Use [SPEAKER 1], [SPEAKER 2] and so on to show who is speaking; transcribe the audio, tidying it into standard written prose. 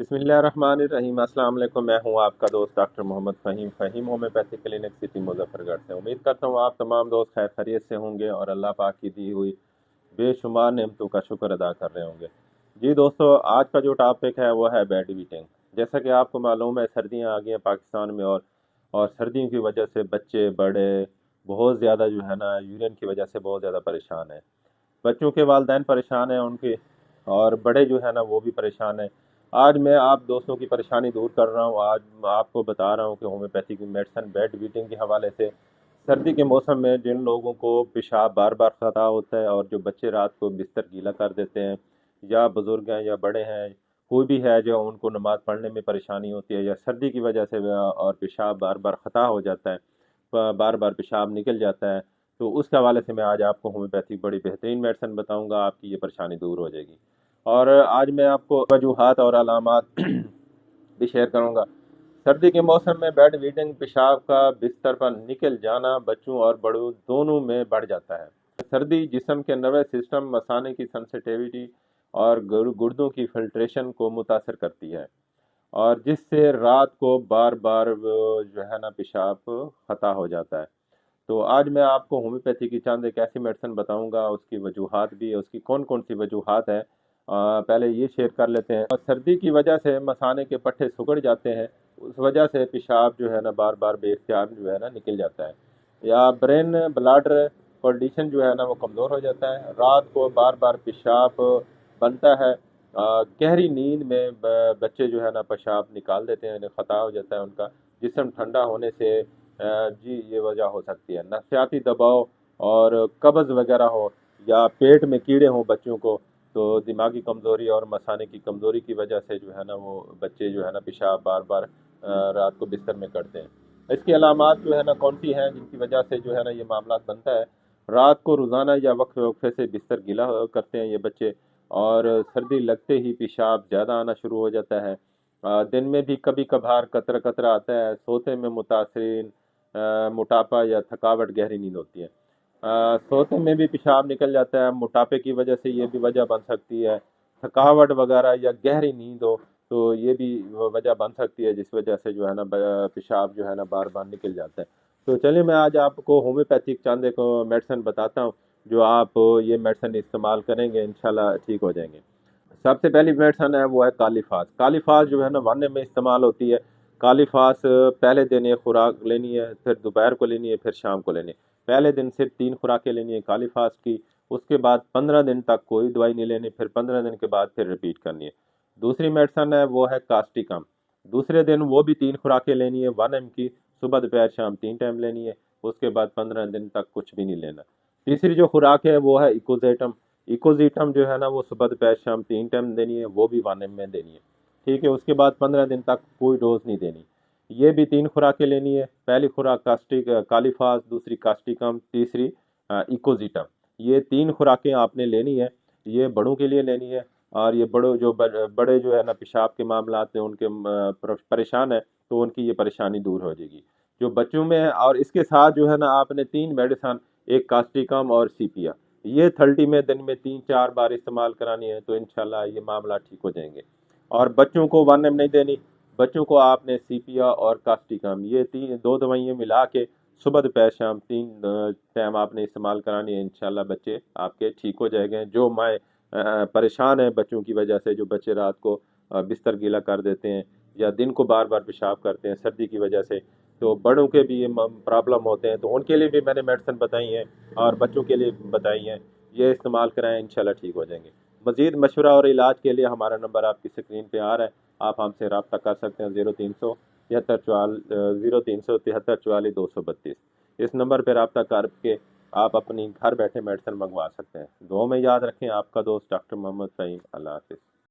[SPEAKER 1] बिस्मिल्लाहिर्रहमानिर्रहीम। अस्सलाम वालेकुम। मैं हूं आपका दोस्त doctor Mohammad Faheem homeopathic clinic city Muzaffargarh से। उम्मीद करता हूं आप तमाम दोस्त खैर खैरियत से होंगे और अल्लाह पाक की दी हुई बेशुमार नेमतों का शुक्र अदा कर रहे होंगे। जी दोस्तों, आज का जो टॉपिक है वो है बेड वीटिंग। जैसा कि आपको मालूम है, सर्दियाँ आ गई हैं पाकिस्तान में और सर्दियों की वजह से बच्चे बड़े बहुत ज़्यादा जो है ना यूरिन की वजह से बहुत ज़्यादा परेशान हैं। बच्चों के वालिदैन परेशान हैं उनके, और बड़े जो है ना वो भी परेशान हैं। आज मैं आप दोस्तों की परेशानी दूर कर रहा हूँ। आज मैं आपको बता रहा हूँ कि होम्योपैथी की मेडिसिन बेड वीटिंग के हवाले से सर्दी के मौसम में जिन लोगों को पेशाब बार बार खता होता है और जो बच्चे रात को बिस्तर गीला कर देते हैं, या बुज़ुर्ग हैं या बड़े हैं, कोई भी है जो उनको नमाज़ पढ़ने में परेशानी होती है या सर्दी की वजह से और पेशाब बार बार खता हो जाता है, बार बार पेशाब निकल जाता है, तो उसके हवाले से मैं आज आपको होम्योपैथी बड़ी बेहतरीन मेडिसिन बताऊंगा। आपकी ये परेशानी दूर हो जाएगी। और आज मैं आपको वजूहात और अलामात भी शेयर करूंगा। सर्दी के मौसम में बेड वीटिंग पेशाब का बिस्तर पर निकल जाना बच्चों और बड़ों दोनों में बढ़ जाता है। सर्दी जिस्म के नर्वस सिस्टम, मसाने की सेंसिटिविटी और गुर्दों की फिल्ट्रेशन को मुतासर करती है, और जिससे रात को बार बार जो है ना पेशाब खता हो जाता है। तो आज मैं आपको होम्योपैथी की चंद एक ऐसी मेडिसिन बताऊंगा, उसकी वजूहात भी है, उसकी कौन कौन सी वजूहात है पहले ये शेयर कर लेते हैं। और सर्दी की वजह से मसाने के पट्टे सिकुड़ जाते हैं, उस वजह से पेशाब जो है ना बार बार बेख्तियार जो है ना निकल जाता है, या ब्रेन ब्लडर कंडीशन जो है ना वो कमज़ोर हो जाता है। रात को बार बार पेशाब बनता है। गहरी नींद में बच्चे जो है ना पेशाब निकाल देते हैं, खता हो जाता है उनका। जिस्म ठंडा होने से जी ये वजह हो सकती है। नफसियाती दबाव और कब्ज़ वगैरह हो, या पेट में कीड़े हों बच्चों को, तो दिमागी कमज़ोरी और मसाने की कमज़ोरी की वजह से जो है ना वो बच्चे जो है ना पेशाब बार बार रात को बिस्तर में करते हैं। इसकी अलामात जो है ना कौन सी हैं जिनकी वजह से जो है ना ये मामला बनता है। रात को रोज़ाना या वक्फे वक्फे से बिस्तर गीला करते हैं ये बच्चे, और सर्दी लगते ही पेशाब ज़्यादा आना शुरू हो जाता है। दिन में भी कभी कभार कतरा कतरा आता है। सोते में मुतासरीन मोटापा या थकावट, गहरी नींद होती है। सोते में भी पेशाब निकल जाता है। मोटापे की वजह से ये भी वजह बन सकती है। थकावट वगैरह या गहरी नींद हो तो ये भी वजह बन सकती है, जिस वजह से जो है ना पेशाब जो है ना बार बार निकल जाता है। तो चलिए मैं आज आपको होम्योपैथिक चंद एक मेडिसिन बताता हूँ, जो आप ये मेडिसिन इस्तेमाल करेंगे इंशाल्लाह ठीक हो जाएंगे। सबसे पहली मेडिसिन है वो है काली फास। काली फास जो है ना वरने में इस्तेमाल होती है। काली फास पहले दिन एक खुराक लेनी है, फिर दोपहर को लेनी है, फिर शाम को लेनी है। पहले दिन सिर्फ 3 खुराकें लेनी है काली फास की। उसके बाद 15 दिन तक कोई दवाई नहीं लेनी, फिर 15 दिन के बाद फिर रिपीट करनी है। दूसरी मेडिसिन है वो है कास्टिकम। दूसरे दिन वो भी 3 खुराकें लेनी है 1 की, सुबह दोपहर शाम 3 टाइम लेनी है। उसके बाद 15 दिन तक कुछ भी नहीं लेना। तीसरी जो खुराक है वो है इकोजेटम। इकोजीटम जो है ना वो सुबह दोपहर शाम 3 टाइम देनी है, वो भी 1 में देनी है। ठीक है, उसके बाद 15 दिन तक कोई डोज नहीं देनी। ये भी 3 खुराकें लेनी है। पहली खुराक कालीफास, दूसरी कास्टिकम, तीसरी इकोजीटम। ये 3 खुराकें आपने लेनी है। ये बड़ों के लिए लेनी है, और ये बड़े जो है ना पेशाब के मामला हैं उनके परेशान है, तो उनकी ये परेशानी दूर हो जाएगी। जो बच्चों में है, और इसके साथ जो है ना आपने 3 मेडिसन, एक कास्टिकम और सीपिया, ये 30 में दिन में 3-4 बार इस्तेमाल करानी है, तो इंशाल्लाह ये मामला ठीक हो जाएंगे। और बच्चों को 1 नहीं देनी। बच्चों को आपने सीपिया और कास्टिकम, ये 2 दवाइयाँ मिला के सुबह दोपहर शाम 3 टाइम आपने इस्तेमाल करानी है। इंशाल्लाह बच्चे आपके ठीक हो जाएंगे। जो माएँ परेशान हैं बच्चों की वजह से, जो बच्चे रात को बिस्तर गीला कर देते हैं या दिन को बार बार पेशाब करते हैं सर्दी की वजह से, तो बड़ों के भी ये प्रॉब्लम होते हैं, तो उनके लिए भी मैंने मेडिसिन बताई हैं और बच्चों के लिए बताई हैं। ये इस्तेमाल कराएं, इंशाल्लाह ठीक हो जाएंगे। मज़ीद मशवरा और इलाज के लिए हमारा नंबर आपकी स्क्रीन पे आ रहा है, आप हमसे रब्ता कर सकते हैं 0373 इस नंबर पर रब्ता करके आप अपनी घर बैठे मेडिसिन मंगवा सकते हैं। दुआ में याद रखें, आपका दोस्त डॉक्टर मोहम्मद फ़हीम। अल्लाह हाफ़िज़।